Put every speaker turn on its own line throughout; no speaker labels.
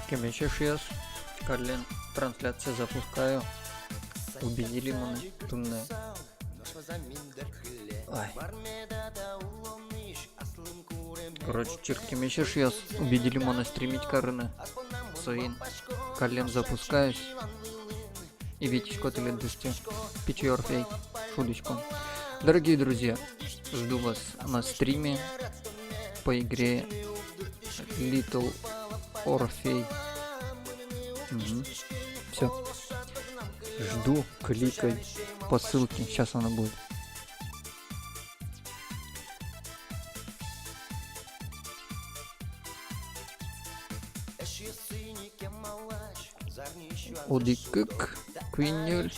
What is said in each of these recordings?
Кемеше шияс. Карлен трансляция запускаю. Убедили меня тунне. Ай. Короче, черкемеше шияс. Убедили меня стримить карыны. Соин. Карлен запускаюсь. И витечко теледусти. Пичи Орфей. Шудочку. Дорогие друзья, жду вас на стриме по игре Little Orphay. Все. Жду, кликай по ссылке. Сейчас она будет. Одикык, Квинель.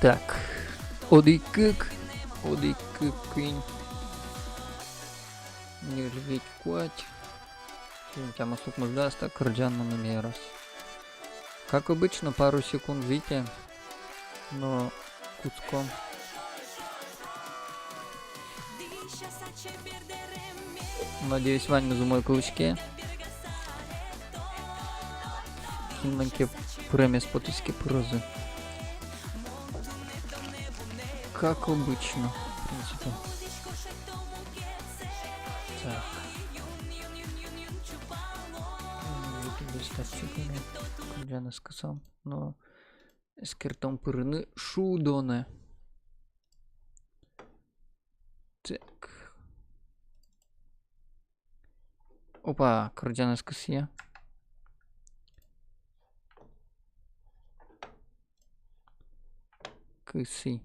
Так, Одикык, Одикыкинь. Не львить куать. Тема сукмуздаста, Кырджанна Намерас. Как обычно, пару секунд Витя, но куском. Надеюсь, Ваня за мой кулачки. сниманке премия с потиски прозы. Как обычно, в принципе. Так. Я не сказал, но скертом пырны шудоне. Так. Опа, крудяна скосия. Кыси.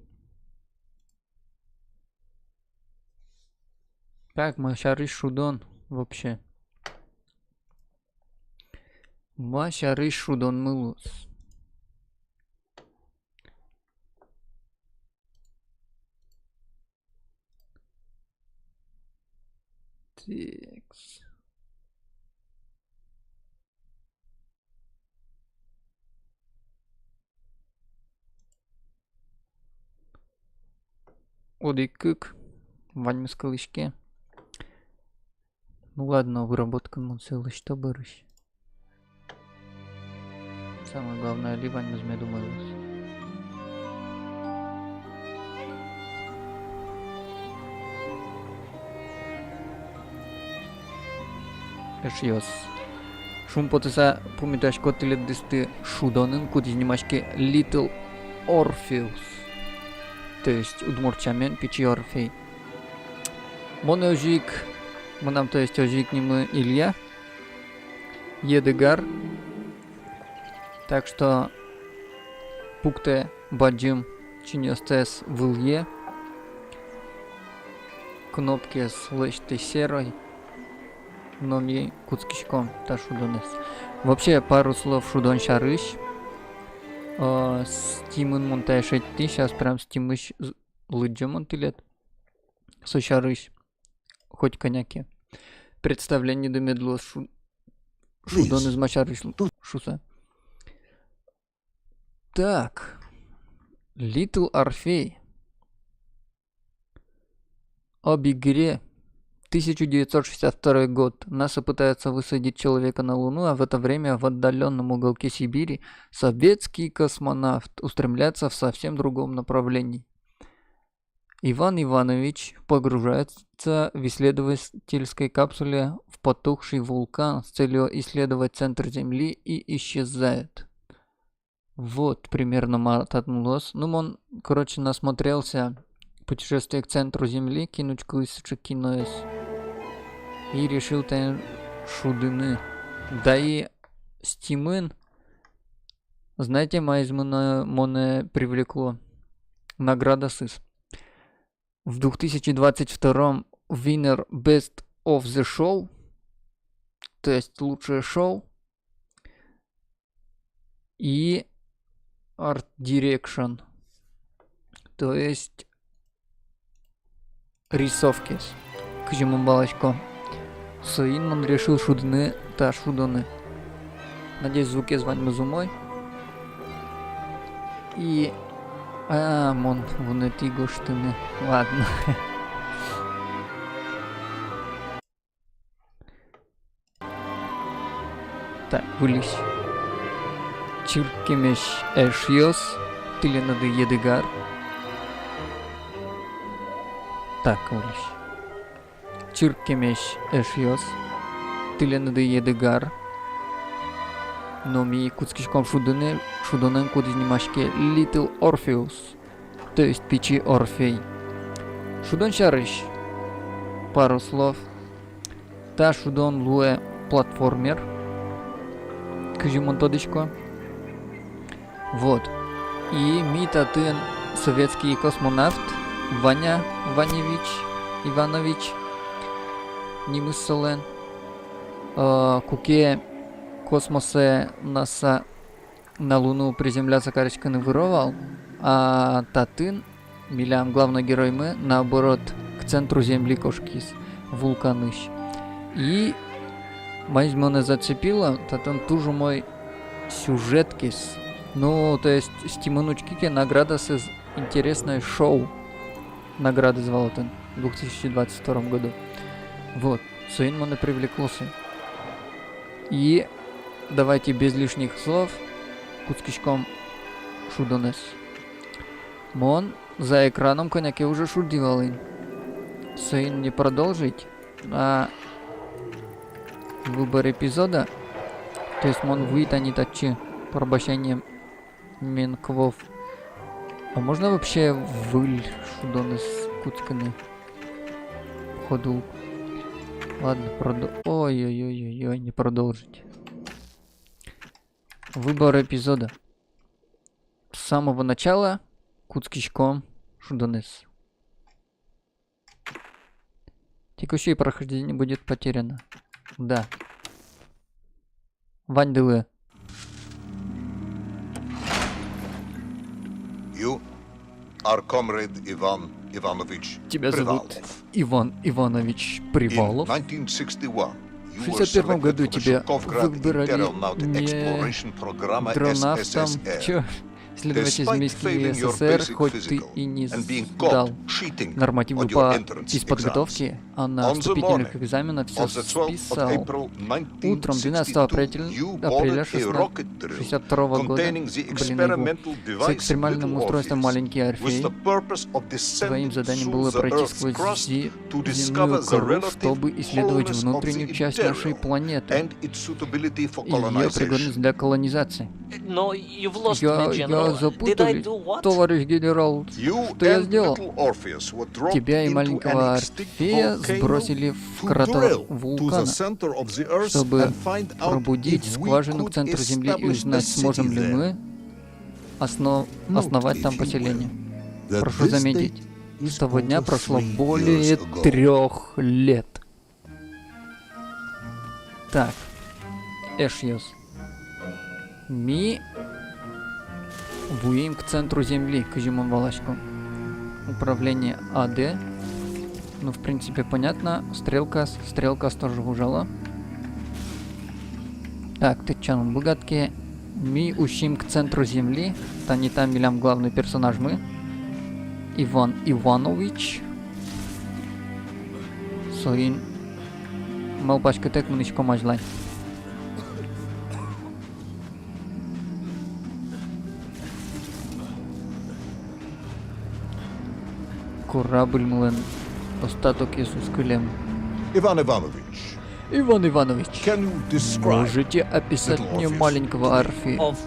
Так, Машары Шудон вообще. Машары Шудон мылус. Текс. Одикык. Ваньма с колышке. Ну ладно, выработка муцелы, что барыш. Самое главное, ливань возьме, думаю. Эшьёс. Шум потеса помиташ котелет десты шудонын кудизнимашке Little Orpheus. То есть удмурчамен пичи Орфей. Моножик. Монам то есть ожик немы Илья. Едыгар. Так что пукте баджим чинёстес в Илье. Кнопки с лычтой серой. Но не куцкишком та шудонес. Вообще пару слов шудон шарыш. Стимын монтайшетти. Сейчас прям стимыш лыджа монтилет. Со шарыш. Хоть коняки. Представление до медло шудон из мачарыш шуса. Так. Little Orpheus. Об игре. 1962 год. НАСА пытается высадить человека на Луну, а в это время в отдаленном уголке Сибири советский космонавт устремляется в совсем другом направлении. Иван Иванович погружается в исследовательской капсуле в потухший вулкан с целью исследовать центр Земли и исчезает. Вот примерно мотанулось. Ну, он, короче, насмотрелся путешествие к центру Земли, кинучку из киноэс. И решил там шудыны. Да и стимын, знаете, майзмана моне привлекло. Награда СИС. В 2022 winner Best of the Show, то есть лучшее шоу, и Art Direction, то есть рисовки. Кжиму балочко. Соинман решил шудны та шудоны. Надеюсь, звуки звоним зумой. И... мон, вон эти гоштыны. Ладно. Так, вылезь. Чиркемеш эшьёс. Тыленады едыгар. Так, вылезь. Чиркемеш эшьёс. Тыленады едыгар. Но ми куцкишком шудонен кудизнимашке Little Orpheus, то есть пичи Орфей. Шудон шарыш. Пару слов. Та шудон луэ платформер. Кжимон тодышко. Вот. И митатын советский космонавт Ваня Иванович Нимыссолен. Куке космосе НАСА на Луну приземляться карочка не вырывал, а татын, милям главный герой мы, наоборот, к центру Земли кошкис, вулканыш. И мать меня зацепила, татын тоже мой сюжеткис. Ну, то есть, стиманучки награда с интересное шоу. Награды звал в 2022 году. Вот, Суин меня привлеклся. И давайте без лишних слов. Куцкичком шудонес. Мон за экраном коняки уже шудивали. Сейн не продолжить. А выбор эпизода. То есть мон вытянет отчи порабощением Менквов. А можно вообще выль шудонес куцканы? Походу. Ладно, ой-ой-ой-ой, не продолжить. Выбор эпизода. С самого начала Куцкичком шудонес. Текущее прохождение будет потеряно. Да. Вань ДВ.
You are comrade Ivan Ivanovich
Тебя зовут
Privalov.
Иван Иванович
In
Привалов.
1961,
В
you were
61 году
selected for the
тебя
Shukovgrad
выбрали
Aeronautic
не
Exploration Программа
дронавтом.
SSSR.
Чё? Исследовать
Despite
измейский
failing your
СССР,
basic
хоть ты
physical
и не
and being
сдал
caught cheating
нормативы
on your
по
entrance
физподготовке, а на
On the
вступительных
morning
экзаменах все
of the 12th of
списал.
April
Утром 12 апреля
you
1962 года,
containing the experimental
с
device
экстремальным
Little
устройством
Orpheus,
маленький
with
Орфей.
the purpose of descending
Своим заданием
through
было
the
пройти
Earth's
сквозь
crust to discover
земную
the
кору,
relative
чтобы исследовать
hollowness of
внутреннюю
the
часть нашей
interior
планеты
and its suitability for
и ее пригодность
colonization.
для колонизации.
No, you've lost me,
Я
General. Did I
запутали,
do what?
товарищ генерал.
You
Что я
and
сделал?
Little Orpheus were dropped
Тебя и
into
маленького
an extinct
Орфея
volcano
сбросили в
to
кратер
drill to the
вулкана,
center of the Earth
чтобы
and find out
пробудить
if we
скважину к
could
центру Земли и
establish a
узнать, сможем
city
ли
there.
мы основать там
if you
поселение.
will, that
Прошу
this
заметить,
date
с
is
того дня
over
прошло
3
более
years ago.
3 лет. Так, Эшьос. Ми вуим к центру Земли, к Жимон Валачку. Управление АД. Ну, в принципе, понятно. Стрелка тоже ужала. Так, ты чё, ну, богатки. Ми ущим к центру Земли. Та не там милям главный персонаж мы. Иван Иванович. Соин. Малпачка тек мынычко мажлай. Корабль млен. Остаток Иисус Кылем.
Ivan Ivanovich,
Иван Иванович,
can you describe?
можете описать
Little
мне
Orpheus?
маленького Орфея?
Of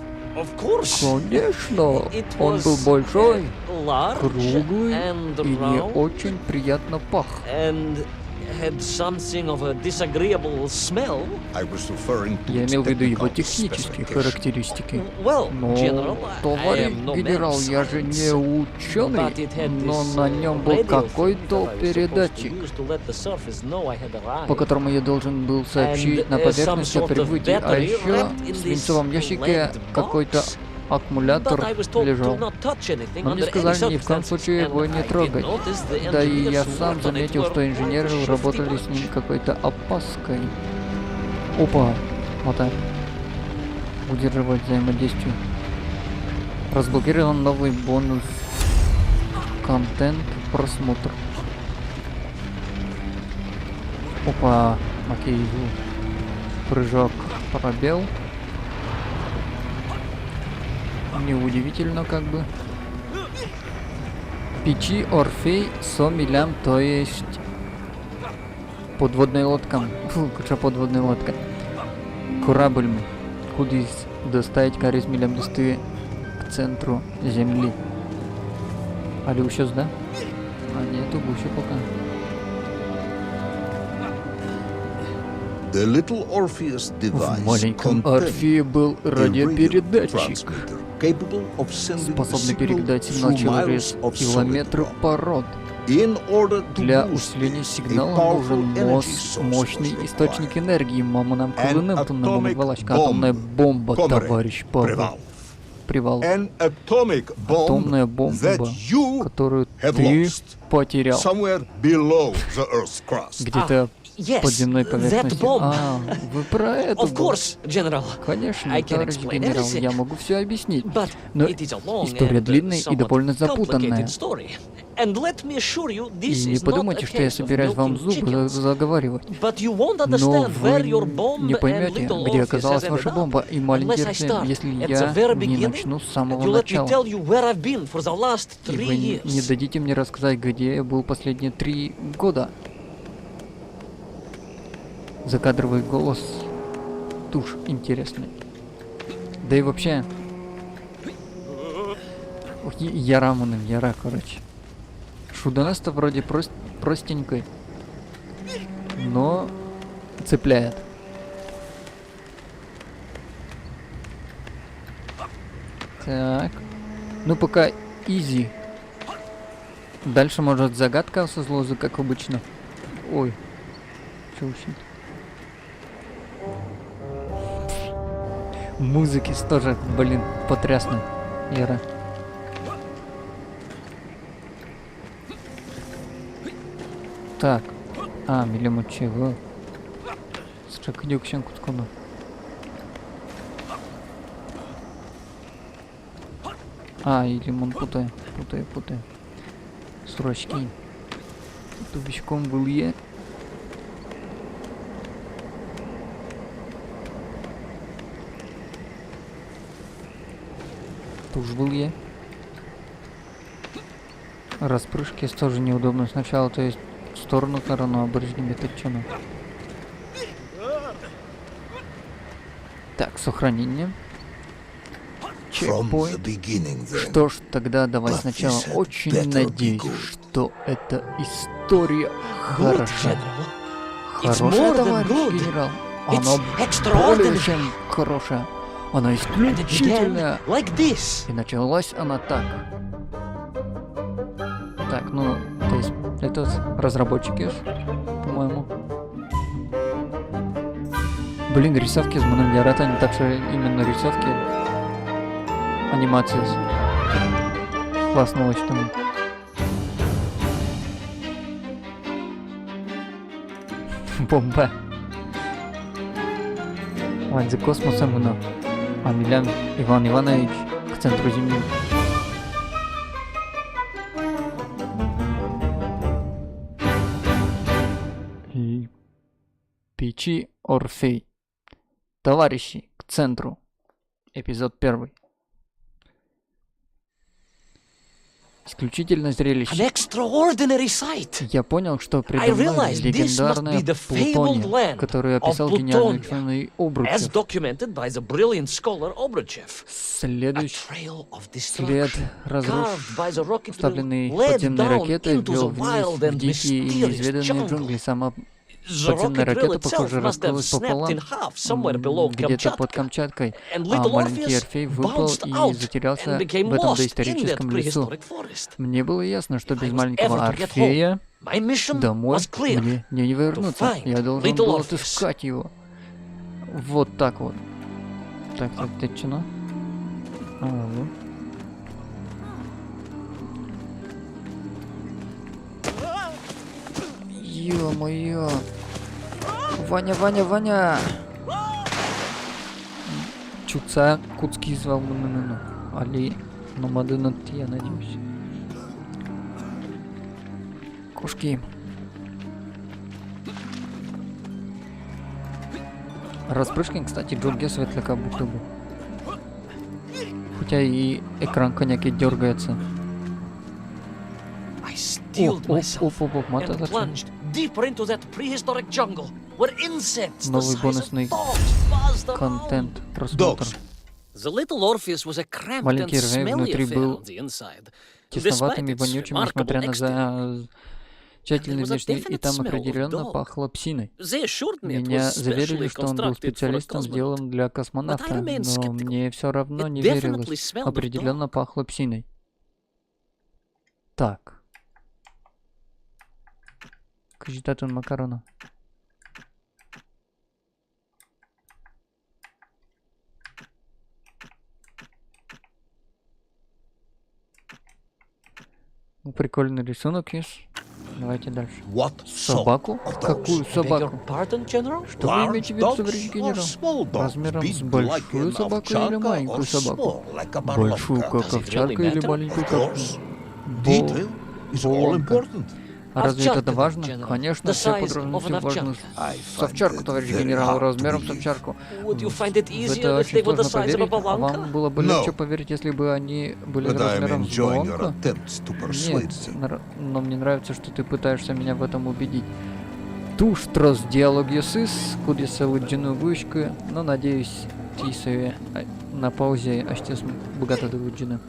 course.
Конечно,
It
он
was,
был большой,
large
круглый
and
и не
round
очень приятно пах.
and had something of a disagreeable smell.
I was referring to
Я
its
имел в виду его
technical
технические
specifications.
характеристики.
Well,
Но,
General, I
товарищ
am no
генерал,
man
я же не
science,
ученый,
but it had
но
this,
на нем был
radio thing
какой-то
that I was supposed to
передатчик,
use to let the surface know I had arrived.
по которому я должен был сообщить
And,
на поверхность
some
о
sort of
прибытии. А
battery
еще
wrapped in
в
this
свинцовом ящике
lead
какой-то
box.
аккумулятор
But I was told to
лежал.
not touch anything
Но мне
under any
сказали ни в коем
circumstances,
случае его
and
не
I did
трогать.
notice the
Да и я
engineers who
сам
worked on it
заметил,
were
что
quite
инженеры
shifty
работали с
bunch.
ним какой-то опаской. Опа, вот так. Удерживать взаимодействие. Разблокирован новый бонус. Контент просмотр. Опа, окей, прыжок, пробел. Неудивительно как бы. Печи Орфей со милям, то есть подводная лодка. Фу, куча подводная лодка. Корабль, куда доставить карис милям досты к центру Земли. Али ущёс, да? А нету гуще пока.
The Little Orpheus
В
device
маленьком
contained
Орфее был
a
радиопередатчик,
transmitter capable of sending
способный
signal
передать сигнал
through
через
miles of solid
километры
rock.
пород.
In order to
Для
boost
усиления
this, a
сигнала
powerful
нужен
energy source
мощный
was
источник
required.
энергии. Мама нам кулыным
An
тунному
atomic
валачка.
bomb,
Атомная бомба,
comrade
товарищ Павел.
Privalov.
Привал.
An atomic bomb
Атомная
that
бомба,
you
которую
have
ты
lost.
потерял.
Somewhere below the Earth's crust.
Где-то
Yes,
под земной
that
поверхностью.
bomb.
А, вы про эту
Of
бомбу.
course, General.
Конечно,
I can
товарищ
explain
генерал,
everything.
я могу все объяснить.
But
Но
it is a long
история
and
длинная и
somewhat
довольно запутанная.
complicated story. And let me assure you, this
И не
is not
подумайте,
a
что я
case of
собираюсь вам
milking
зубы
chickens.
заговаривать.
But you won't
Но
understand
вы
where your bomb
не
and
поймете,
little
где
Orpheus
оказалась
has
ваша
ended
бомба
up
и маленький
unless I
Орфей,
start
если
at the
я
very
не
beginning,
начну с
and
самого
you let me
начала.
tell you where I've been for the last
И
3
вы не
years.
дадите мне рассказать, где я был последние 3 года. Закадровый голос. Тушь интересный. Да и вообще... Ярамуным, яра, короче. Шуданеста вроде простенькой, но цепляет. Так. Ну пока изи. Дальше может загадка со злозы, как обычно. Ой. Чё вообще? Музыки тоже, блин, потрясны. Яра. Так. А, милему чего? Стрекадюк щенкуткуну. А, и лимон путаю. Путаю. Сурачки. Тубичком был я. Туж был я. Распрыжки тоже неудобно сначала, то есть в сторону сторону, а брызгами точно. Так, сохранение.
From the
Чекпоинт.
beginning, then.
Что ж, тогда давай
But
сначала.
this had
Очень
better be
надеюсь,
good.
что эта история
Good,
хороша.
General. It's
Хорошая,
more than
товарищ
good.
генерал.
It's
Она более
extraordinary.
чем хорошая. Она
And it
исключительная.
began like this.
И началась она так. Так, ну, то есть, это разработчики, по-моему. Блин, рисовки с Монолерата, не так что именно рисовки. Анимация. Классно очень там. Бомба. Ладно, за космосом, но Амилян Иван Иванович к центру Земли. И Печи Орфей. Товарищи, к центру. Эпизод 1. Исключительное
An
зрелище.
extraordinary sight.
Я понял, что
I
предо мной
realized this must
легендарная
be the fabled
Плутония,
land
которую
of
описал гениальный
Plutonia,
ученый
as
Обручев.
documented by the brilliant scholar Obruchev. A
Следующий
trail of
след
destruction carved by the rocket drill
оставленный
led
подземной
down
ракетой,
into
вел
the
вниз
wild
в
and
дикие и
mysterious
неизведанные
jungle.
джунгли. Сама
The
подземная
rocket drill
ракета,
itself
похоже,
must have
раскрылась
snapped
пополам,
in half somewhere below
где-то под
Kamchatka.
Камчаткой,
And
а
little
маленький
Orpheus
Орфей выпал
bounced
и
out
затерялся
and became
в этом
lost in that
доисторическом лесу.
prehistoric forest.
Мне было ясно, что без
I was
маленького
ever to get
Орфея
My mission
домой
was clear.
мне не вернуться.
find
Я должен
little
был
Orpheus.
отыскать его. Вот так вот. Так, ты чё? Ага. Ё-моё. Ваня. Чуца куцкий звал ну. Али, но мадына я надеюсь. Кошки. Распрыжка, кстати, Джурге светляка будто бы. Хотя и экран коняки дергается.
I steeled myself
Оп, мата
and
зачем?
plunged deeper into that prehistoric jungle where insects the
Новый
size of
бонусный
dogs buzzed around.
контент, просмотр.
Dogs.
The little Orpheus was a cramped and
Маленький Орфей
smelly
внутри
affair
был
on the inside.
тесноватым и
Despite its
вонючим,
remarkable
несмотря на
exterior.
тщательный
There was a
внешний, и
definite
там
smell of
определенно
dog.
пахло псиной.
They assured me it
Меня
was
заверили,
specially
что он был
constructed for a
специалистом,
cosmonaut.
сделан для космонавта,
remained
но
skeptical.
мне все равно
It
не
definitely
верилось.
smelled of
Определенно
dog.
пахло псиной. Так. Кожитатун макарона. прикольный рисунок есть. Давайте дальше.
What sort
Собаку?
of dogs?
Какую
Beg your
собаку?
pardon, General?
Что вы имеете в виду,
Large
товарищ
dogs or
генерал?
small dogs?
Размером с
Big
большую
like an
собаку или
овчарка
маленькую
or
собаку?
small like a
Большую,
Berlovka?
как
Does it
овчарка,
really
или
matter?
маленькую,
Of
как
course. Detail is all
Волонка.
important.
А разве это
Овчарка,
важно?
General.
Конечно,
The
все
size
подробности
of an
важны.
I
С
find
овчарку,
it
товарищ
very
генерал,
hard to
размером с
believe.
овчарку.
Would you find it
В
easier
это
if
очень
they were the
сложно
size of a
поверить. А
Balanka?
вам было бы
No.
легче поверить, если бы они были
But I am
размером с
enjoying your
Блонка?
attempts to persuade
Нет,
them.
но мне нравится, что ты пытаешься меня в этом убедить. Туштros диалогисис, кудиса луджину вышка, но надеюсь, тисове на паузе, а что богато до луджина.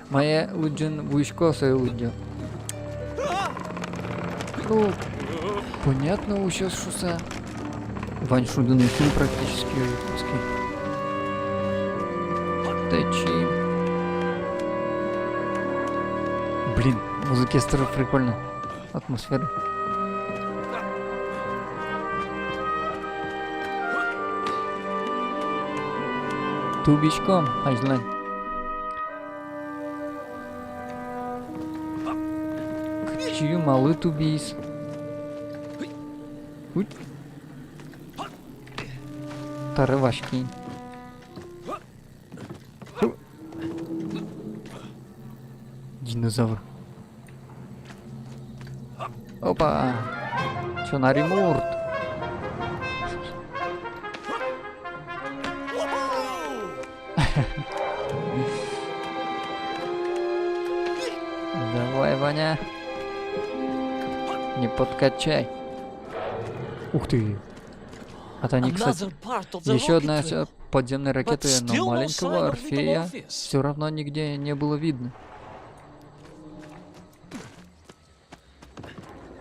Моя луджин вышка лудя. Ну, понятно, у сейчас шуса. Вань Шудин и фильм практически русский. Тачи. Блин, музыки прикольно. Атмосфера. Тубичком, Айзлайн. Чью малы тубис. Уть. Тарывашки. Динозавр. Опа! Чё на ремурт? Давай, Ваня. Не подкачай. Ух ты. Это они, кстати,
Another part of the
еще одна
rocket.
подземная ракета,
But
но
still no
маленького
sign of
Орфея
Little Orpheus.
все равно нигде не было видно.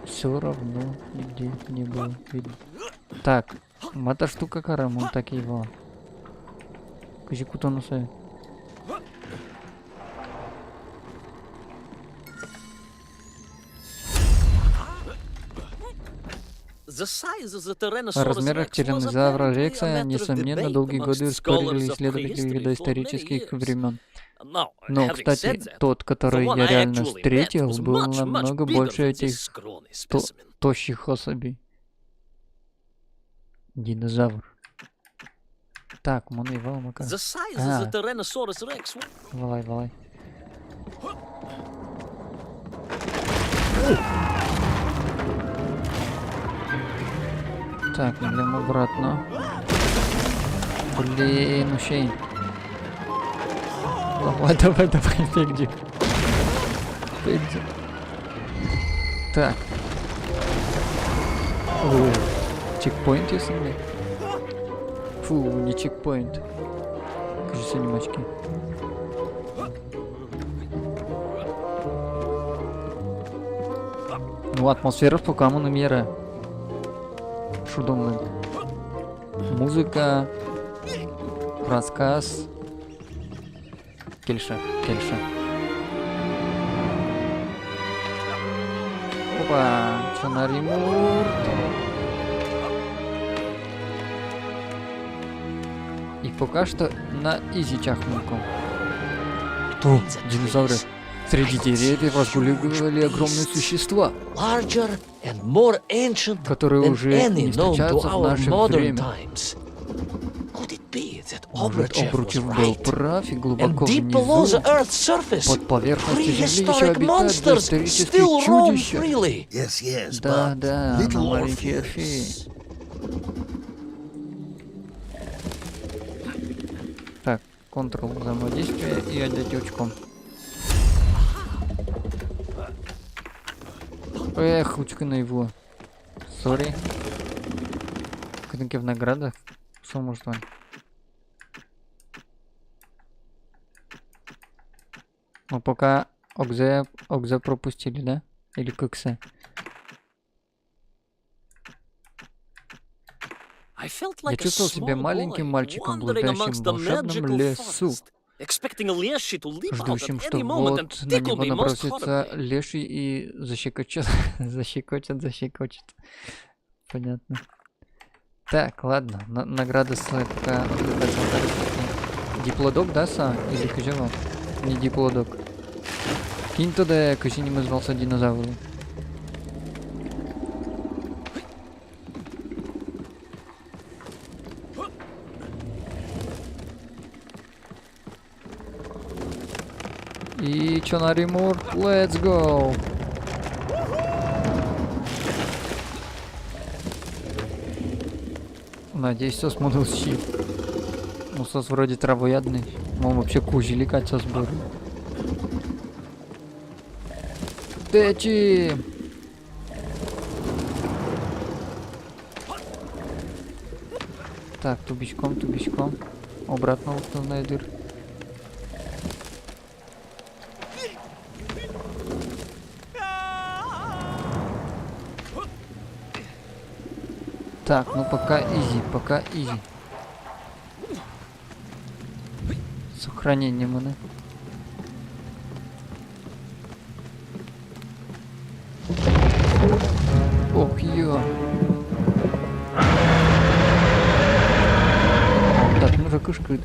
Все равно нигде не было видно. Так, эта штука карамон так его. Кузикуто носает. О размерах тираннозавра Рекса, несомненно, долгие годы спорили исследователи видоисторических времен. Но, кстати, тот, который я реально встретил, был намного больше этих тощих особей. Динозавр. Так, Монейвал Мака. Валай, валай. Так, идем обратно. Блин, ущей. Давай, давай, давай, Пегди. Пегди. Так. О, чекпоинт, если не. Фу, не чекпоинт. Кажется, не мачки. Ну, атмосфера в Покамону мира. Шудомный. Музыка. Рассказ. Кельша, кельша. Опа, что на ремурт. И пока что на изи чахмунку. О, динозавры. Среди деревьев разгуливали огромные существа, которые уже не встречаются в наше время. Может, Обручев был прав, и глубоко внизу, под поверхностью Земли, еще обитают доисторические чудища.
Yes, yes,
Да,
but
да,
Little
но маленькие
Orpheus.
Орфеи. Так, Ctrl взаимодействие и отдать очком. Эх, учка на его. Сори. Кнопки в наградах. Что может он? Ну пока Огзе пропустили, да? Или Коксе? Я чувствовал себя маленьким мальчиком, блуждающим в волшебном лесу, ждущим, что вот на него набросится леший и защекочет. защекочет. Понятно. Так, ладно. Награда стоит пока. Диплодок, да, Са? Или Кожевал? Не диплодок. Кинь туда, косини мы звался динозавру. И чё на ремурт? Let's go! Надеюсь, сос мудил щит. Ну, сос вроде травоядный. Он вообще кузелик от сос был. Течи! Так, тубичком, тубичком. Обратно в найдер. Так, ну пока изи, пока изи. Сохранение маны. Ох, ё. Так, ну ракушка.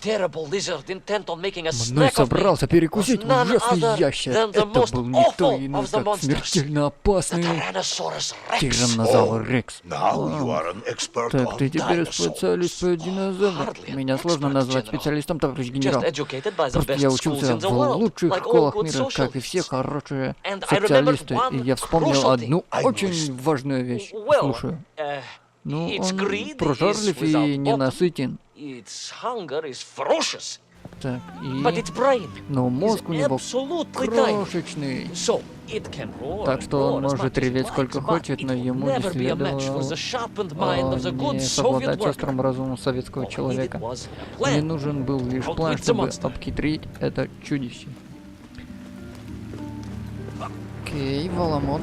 Terrible lizard intent on making a
Мной
snack of me
собрался перекусить
was none
ужасный
other
ящер.
than the
Это
most
был никто
awful
иной,
of the
как
monsters.
смертельно
The
опасный
Tyrannosaurus Rex.
тираннозавр Рекс.
Now you are an expert
Так,
on
ты теперь специалист по
dinosaurs.
динозаврам.
Hardly an
Меня сложно
expert,
назвать
General.
специалистом, товарищ
Just
генерал.
educated by the
Просто
best
я
schools
учился
in the
в
world,
лучших
like all
школах
good
мира, как и все
socialists.
хорошие
And I remembered
социалисты. И
one
я вспомнил
crucial
одну
thing.
очень важную вещь.
Well,
Слушаю. Ну,
its
он
greed
прожорлив
is without
и ненасытен.
its hunger is ferocious,
Так,
but
и...
its brain
Но
is
мозг у него
absolutely tiny.
крошечный.
So it can roar
Так
and
что он
roar as
может
much as it
реветь
likes,
сколько
but
хочет,
it
но
will
ему не
never be a match for
следовало
the sharpened mind of the good
не
Soviet
совладать с
worker.
острым разумом советского
All he needed
человека.
was a
Мне
plan.
нужен был лишь
Outwit
план,
the
чтобы
monster.
обхитрить это чудище. Окей, Воломон.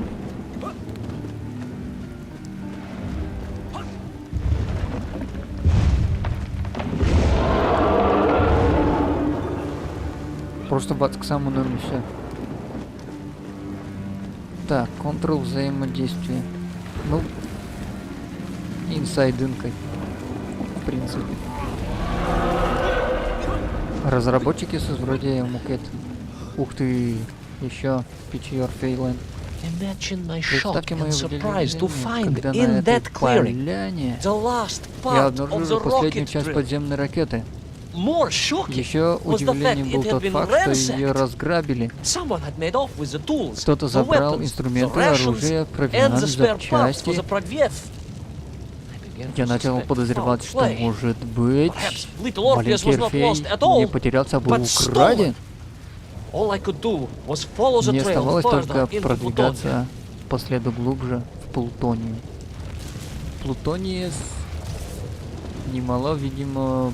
Просто бац к самому норму все. Так, контрол взаимодействия. Ну, инсайдинкой, в принципе. Разработчики с вроде Мукет. Ух ты, еще Pitch Your Failing.
Imagine my shock
Представьте мою
and surprise to find
когда
in
на этой
that clearing
поляне
the last
я
part of
обнаружил
the
последнюю
rocket
часть
drill.
подземной ракеты.
More shocking
Еще
was the fact
удивлением был
it had
тот
been
факт, что ее
ransacked.
разграбили.
Someone had made off with the tools,
Кто-то
the
забрал
weapons,
инструменты,
the rations,
оружие,
and
провиант,
the spare parts for
запчасти.
the Pragviev. I began
Я
to
начал
suspect
подозревать,
foul
что,
play.
может быть,
Perhaps little Orpheus
маленький
was not
Орфей
lost at
не
all,
потерялся, а был
but
украден.
All I could do was follow the
Мне
trail
оставалось
further
только
into Plutonia.
продвигаться по следу глубже в Плутонию. Плутония немало, видимо,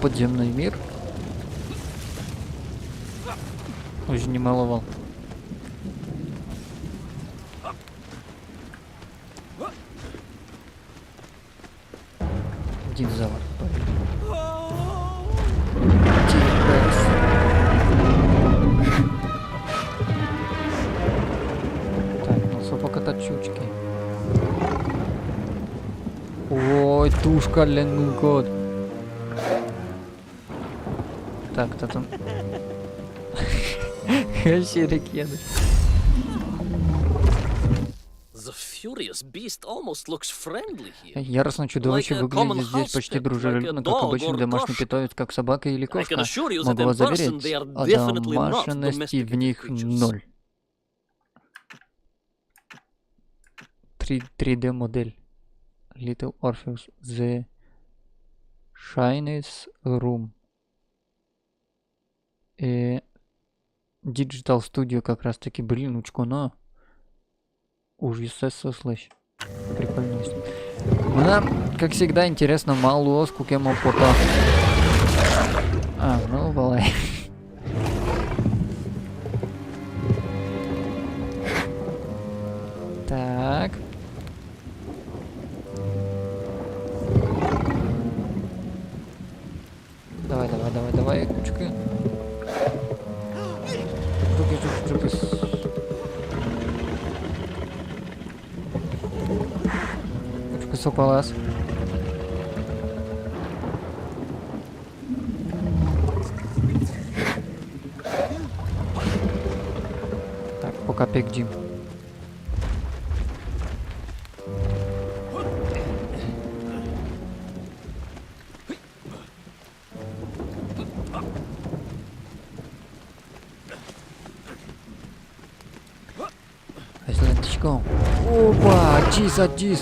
подземный мир. Очень немаловал. Динозавр. Тирекс. Так, ну собака тачучки. Ой, тушка ленгот. Так, кто там? Щерекеды.
The furious beast almost looks friendly here.
Яростное чудовище
Like a
выглядит
common
здесь
house
почти
pet,
дружелюбно,
like a
как
dog
обычный
or
домашний
kошка.
питомец, как собака или
I can
кошка.
assure you that
Могу
in
вас
person
заверить,
they are
о
definitely not
домашности в них
domesticated creatures.
0. 3D модель. Little Orpheus. The Shiniest Room. Digital Studio как раз таки, блин, учкуно. Ужас слышь. Прикольно. Нам, как всегда, интересно мало скукемо пота. А, ну, валай. Так. Давай, кучка. Руки. Кучка сопалас. Пока пекдим. Ленточком. Опа, Адис.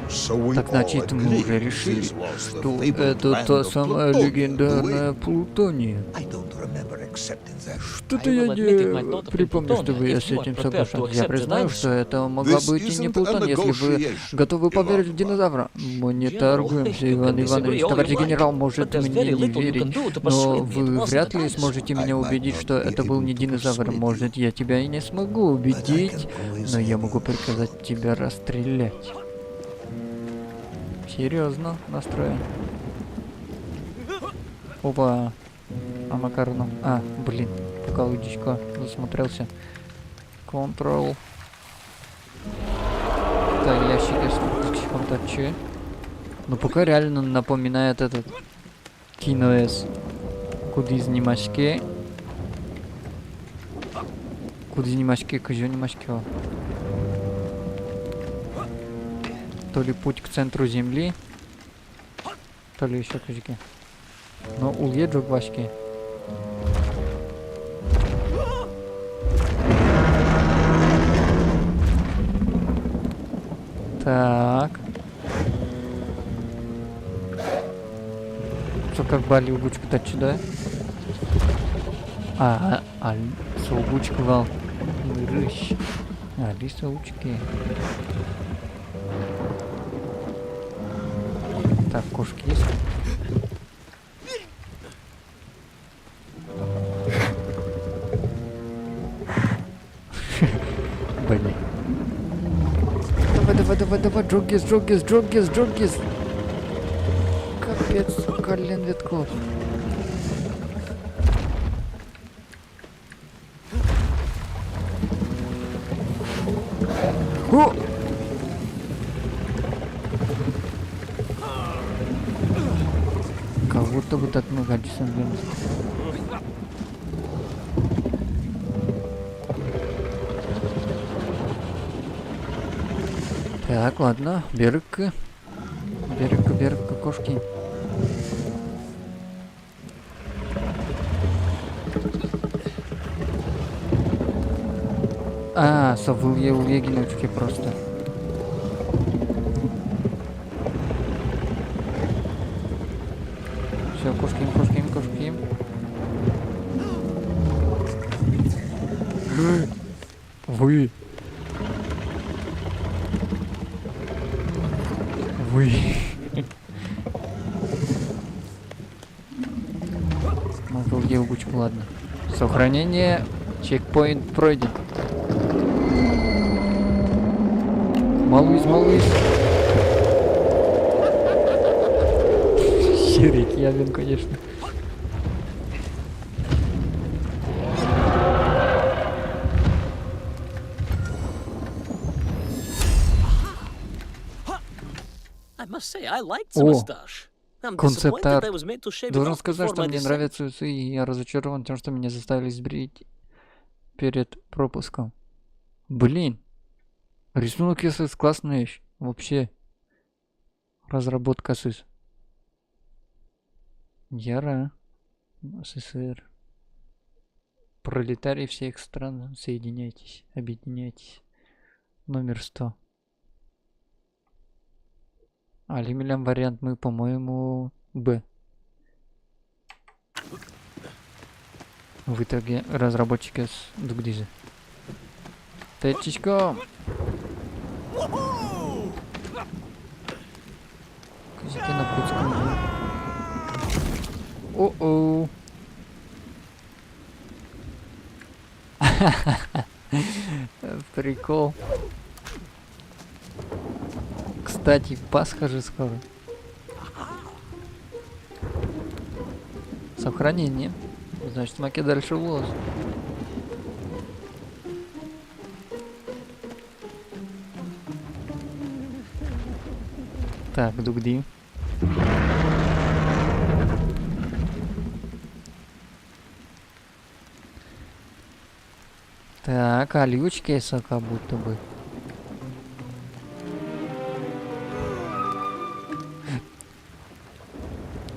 So we
Так значит,
all
мы
agree
уже решили,
this was the
что
fabled
это
land
та
of
самая
Plutonium,
легендарная
do
Плутония.
we? I don't remember accepting that.
Что-то
I
я
will admit it might
не
not have been
припомню, чтобы
Plutonian
я
if
с
you are
этим
prepared to
соглашался. Я
accept the
признаю,
dinosaur.
что это могла
This
быть и не
isn't a
Плутон, если вы
negotiation,
готовы поверить в
Иван
динозавра. Мы не
General,
торгуемся,
you
Иван
can
Иванович.
disagree all
Товарищ
you like,
генерал,
but
может
there's
мне
very
не
little you can
верить,
do to
но
persuade me it
вы
wasn't
вряд
a
ли
dinosaur.
сможете
I
меня
might
убедить,
not
что
be
это был
able
не
to
динозавр.
persuade
Может, я тебя и не смогу
But I
убедить,
can always
но я
have
могу
a
приказать
shot.
тебя расстрелять. Серьезно настроен. Опа. А Макарону. Блин. Пока удичка засмотрелся. Control. Так, ящик с контачи. Ну пока реально напоминает этот киноэс. Кудизнимашке. Кудизнимашке, кожонимашке. То ли путь к центру земли, то ли еще кожики. Но уеду башки. Так. Что как бали угучку тачу, да? Соугучку вал. Рыщ. Лисоучки. Так, кошки есть? Блин. Давай, Джоггис. Капец, колен Витков. О! Кого-то бы так много часов. Так, ладно, берег, кошки. Совы ульегиночки просто. Все, кошки. Вы. Могу где угучку, ладно. Сохранение. Чекпоинт пройден. Малыш. Серик Явин, конечно.
I must say, I liked the
О,
moustache. I'm disappointed
концепт-арт.
I was made to shave it
Должен
off
сказать,
before
что
my
мне
descent.
нравятся усы, и я разочарован тем, что меня заставили сбрить перед пропуском. Блин. Рисунок СС классная вещь. Вообще. Разработка СС. Яра. СССР. Пролетарии всех стран, соединяйтесь, объединяйтесь. Номер 100. Лимилям вариант мы, по-моему, Б. В итоге разработчики с Дугдиза. Течечко! Казаки на Путском. О-оу! Прикол. Кстати, Пасха же скоро. Сохранение. Значит, маки дальше волос. Так, Дугди. Так, оливочки как будто бы.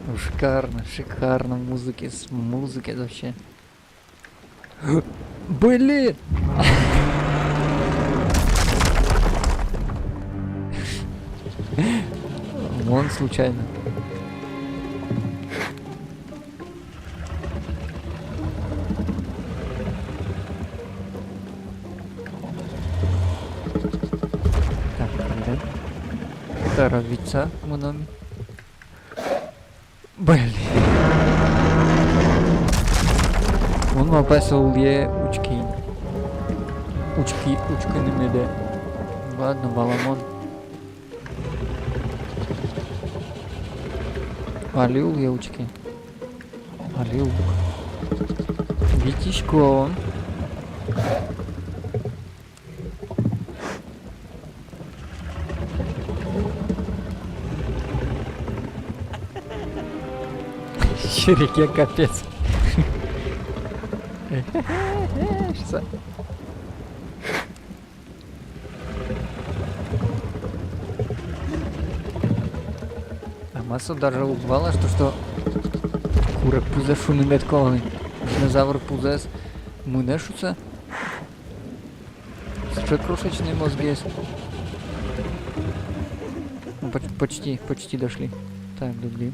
Ну, шикарно, шикарно музыки, с музыки вообще. Блин! Вон случайно. Так, блин. Торопиться мною. Блин. Он попасил я учки. Учками да. Ладно, Баламон. Валил я учки. Валил. Витишко. Щереке капец. Что? А масса даже убывала, что курок пуза шумит колы. Динозавр пузес мынешутся. Что крошечные мозги есть. Ну, почти дошли. Так, дубли.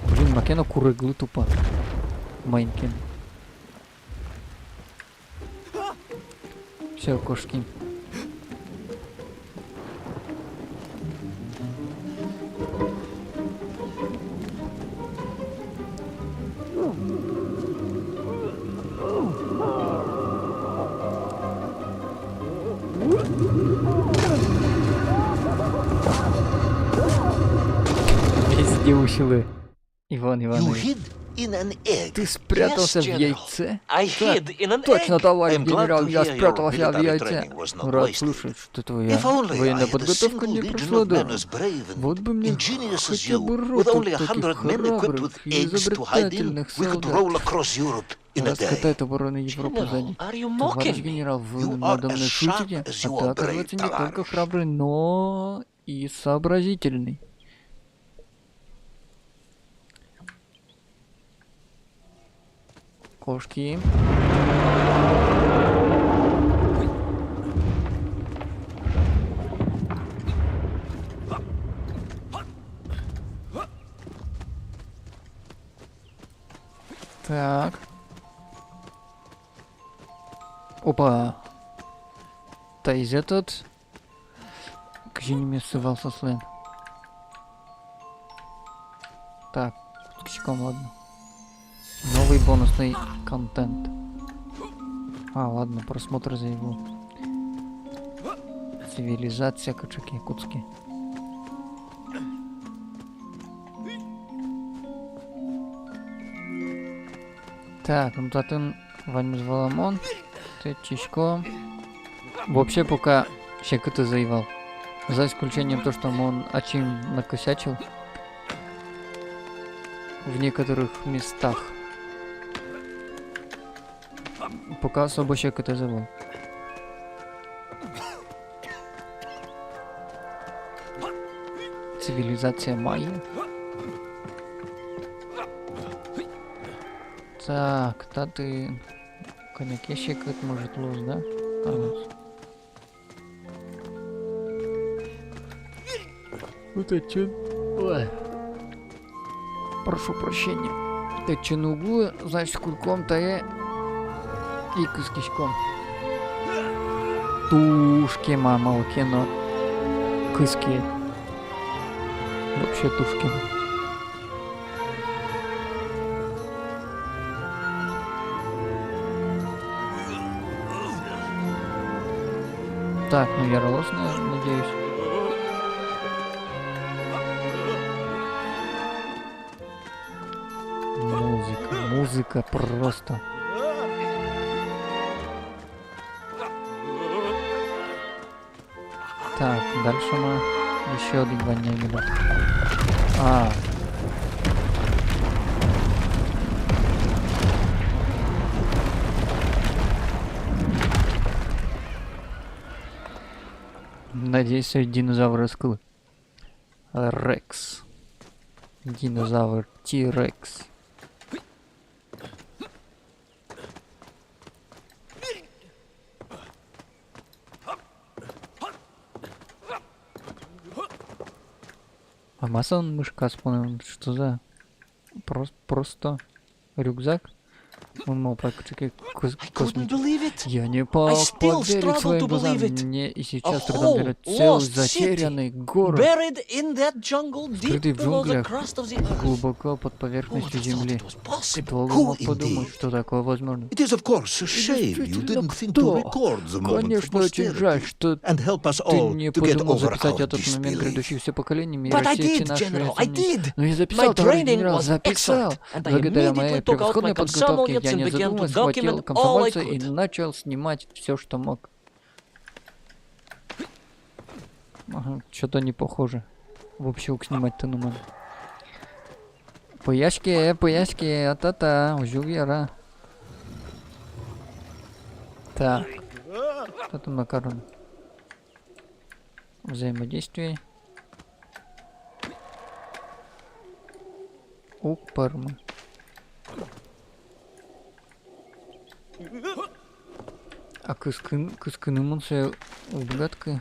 Блин, макена курыглы тупо. Майнкин. Все, кошки. Везде ущелы. Иван
You
Иванович.
hid in an egg.
Ты спрятался
Yes,
в
General.
яйце?
I
Так,
hid in an
точно,
egg.
товарищ
I'm glad
генерал,
to
я
hear your
спрятался в
military
яйце.
training was not
Рад
wasted.
слышать, что твоя
If only I
военная
had a
подготовка
single
не
legion
прошла
of men
даром.
as brave and
Вот бы мне
ingenious as
хотя
you,
бы
with
рота
only
таких
100 men equipped
храбрых
with
и
eggs to hide in,
изобретательных
we could
солдат.
roll across Europe in a
Раскатай
day.
обороны Европы
General,
сзади.
are you
Товарищ
mocking me?
генерал, вы
You
надо
are
мной
as sharp
шутите?
as
А
you
ты,
are
оказывается,
brave,
не только
товарищ.
храбрый, но и сообразительный. Кошки. Так. Опа. Та из этот. Где не ссывался Слен. Так, с кичком, ладно. Новый бонусный контент. А, ладно, просмотр за его. Цивилизация качаки якутские. Так, ну татын возьмешь Валамон. Ты чичко. Вообще пока щекоты заевал. За исключением то, что он очень накосячил. В некоторых местах. Пока особо щекоты заевал. Цивилизация майя. Так, та ты... Коньяк щекот может луз, да? А, вот. Вот это чё? Ой. Прошу прощения. Ты че на углу, значит, кульком-то и с кишком. Тушки, мама, кино. Кыски. Вообще тушки. Так, ну я ролосная, надеюсь. Музыка просто. Так, дальше мы еще один минут. А. Надеюсь, динозавр раскрыл. Рекс. Динозавр Ти-Рекс. А масон мышка спонил. Что за? Просто рюкзак? Он мол практически Я не мог поверить своим глазам. Мне и сейчас трудом верить. Целый затерянный город, скрытый в джунглях, глубоко под поверхностью земли. Долго мог подумать, что такое возможно.
It is, of course, a shame you didn't think to record the moment for
Конечно, очень
posterity
жаль, что
and help us
ты
all
не
to get
подумал
over
записать
our
этот момент
disbelief.
грядущих поколениями и
But I
рассеять
did,
наши
General, I
сомнения.
did.
Но я
My
записал, товарищ
training
генерал,
was
записал.
excellent, and I
Благодаря моей
immediately took out
превосходной
my
подготовке
комсомольец
я
and
не
began to
задумываясь схватил
document all I
комсомольца и
could.
начал снимать все, что мог. Ага, что-то не похоже. В общем, снимать-то ну надо. Пояски, а-та-та, ужугера. Так. Что там макарон? Взаимодействие. Укпарма. А кыскынымынся убгаткы.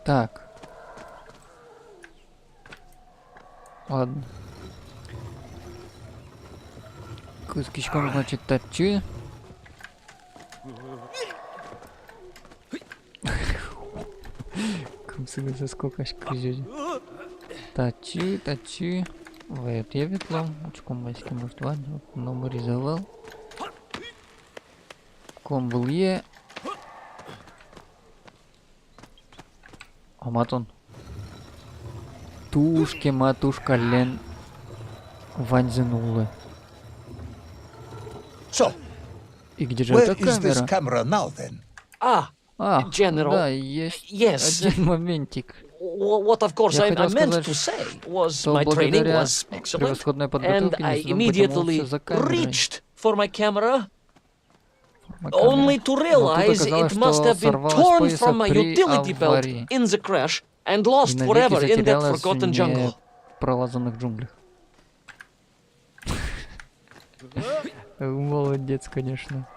Так. Ладно. Кыскичком, значит, тачи. Кымсыгыза сколько кызёди. Тачи. Вот я ветлом. Очком майски, может, ладно. Номеризовал. Комбл Е. Аматон. Матушка Лен Ванзенулы.
So,
И где же
where
эта
is this
камера?
camera now then?
General,
да, есть
yes.
один моментик.
What, of course,
Я
I
хотел
meant
сказать,
to say was
что
my training
благодаря
was excellent,
превосходной
and
подготовке
I
не
immediately
потянулся за камерой.
reached for my camera,
Камера.
only to
Но тут
realize
оказалось,
it must
что
have been
сорвалась с
torn
пояса
from my
при
utility belt
аварии
in the crash and
и
lost
навеки
forever in that
затерялась
forgotten
в
jungle.
непролазанных джунглях. Молодец, конечно.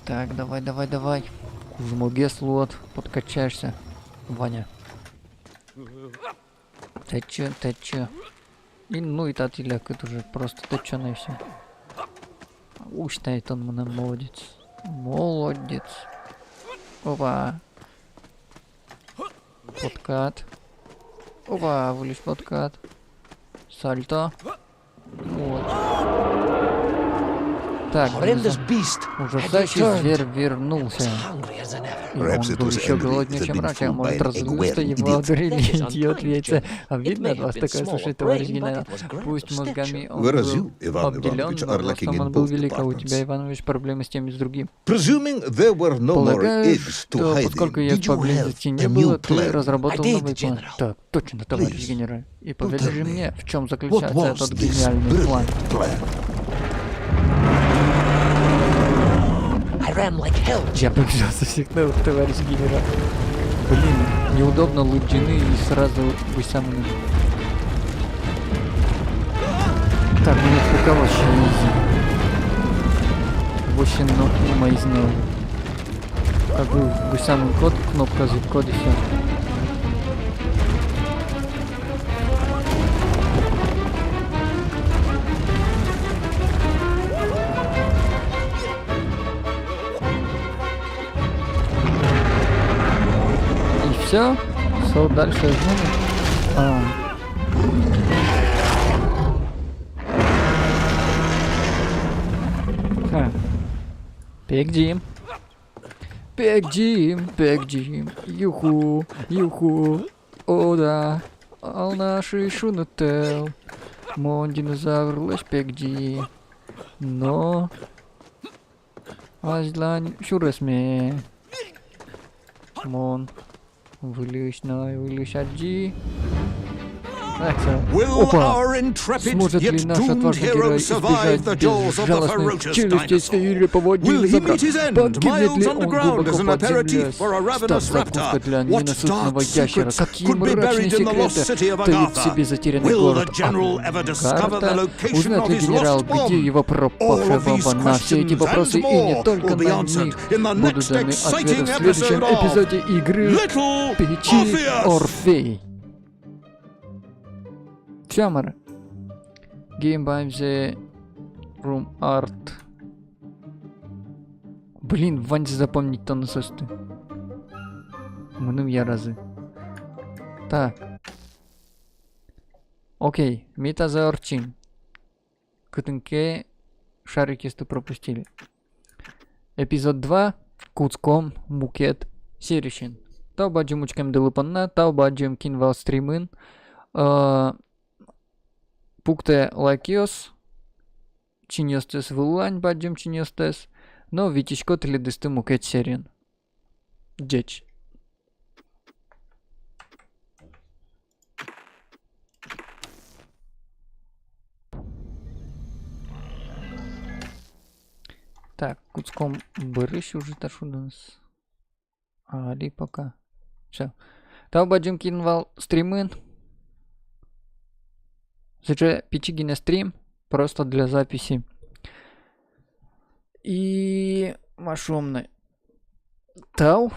Так, давай. Жмугес, лот, подкачаешься, Ваня. Ты чё? И ну и татиляк, это уже просто тачаный все. Уштает он мне, молодец. Опа. Подкат. Опа, вылез подкат. Сальто. Вот. Так,
Horrendous beast had
ужасающий
returned.
зверь
Was
вернулся.
hungrier than ever.
И
Perhaps
он
it
был
was
еще
angry
голоднее,
it had
чем
been
раньше.
fooled by
Может,
an
разозлился,
egg-wearing
его
idiot.
одарили
That is
идиот
unkind,
яйца.
General.
Обидно
It
от
may
вас
have been
такое
small
слушать,
of
товарищ
brain,
генерал.
but it was grand
Пусть
of
мозгами
stature.
он
Whereas
был
you, Ivan
обделен,
Ivanovich,
но
are lacking
ростом
in
он был
both
велик, а у
departments.
тебя, Иванович, проблемы с тем и с другим.
Presuming there were no more
Полагаю,
eggs to
что
hide
поскольку
in,
я
did you have
поблизости не
a
было,
new
ты
plan?
разработал
I did,
новый план.
General.
Так, точно, товарищ
Please,
генерал. И
do
поведай
tell
же
me,
мне, в чем
What
заключается
was
этот
this
гениальный план.
brilliant plan?
I ran like hell.
Я побежал со всех ног, товарищ генерал. Блин, неудобно луджины и сразу высамны. Так, мне приколол ще изи. 8 ног и мои знал. Как бы высамный код, кнопка за код и все. Все, что дальше знаю. Пегдим. Юху. О да. Ал наши шунутел. Мон динозавр лэш пегди. Но. Азлань шуресме. Мон. Вылез аджи. Так, це.
Will
Опа!
our intrepid
Сможет ли
yet
наш
doomed
отважный
hero
герой
survive
избежать
the jaws of the
безжалостных
ferocious
челюстей
dinosaur?
свирепого
Will he
динозавра?
meet his end,
Покинет
miles
ли он
underground
глубоко
as an
под землей,
aperitif for a
став
ravenous
закуской
raptor?
для
What
ненасытного
dark
ящера?
secrets
Какие
could be
мрачные
buried in the lost
секреты
city of
таит в
Agartha?
себе затерянный
Will the
город
general ever discover the
Агарта?
location
Узнает
of
ли
his
генерал,
lost
где
bomb?
его
All
пропавшая
of these
бомба? На все эти
questions
вопросы
and
и не
more
только
will be
на
answered
них
in the
будут
next
даны
exciting
ответы в следующем
episode of
эпизоде игры
Little
Печи
Orpheus.
Орфей. Чамара. Game by the Room Art. Блин, Ваньзе запомнить то насосты. Мնում я разы. Так. Окей, Метазаорчин. Кытынке шарикисты пропустили. Эпизод 2. Куцком Букет Серищин. Тау баджим учкем дылыпанна, тау баджим кинвал стримын. Пукте лакиос. Чиньостес вылань баджим чиньостес. Но витичко теледысты мукет серин. Джеч. Так, куцком бырыш уже ташу до нас. Али пока. Все. Тау баджим кинвал стримын. Зачем пичигине стрим? Просто для записи. И машомны. Тау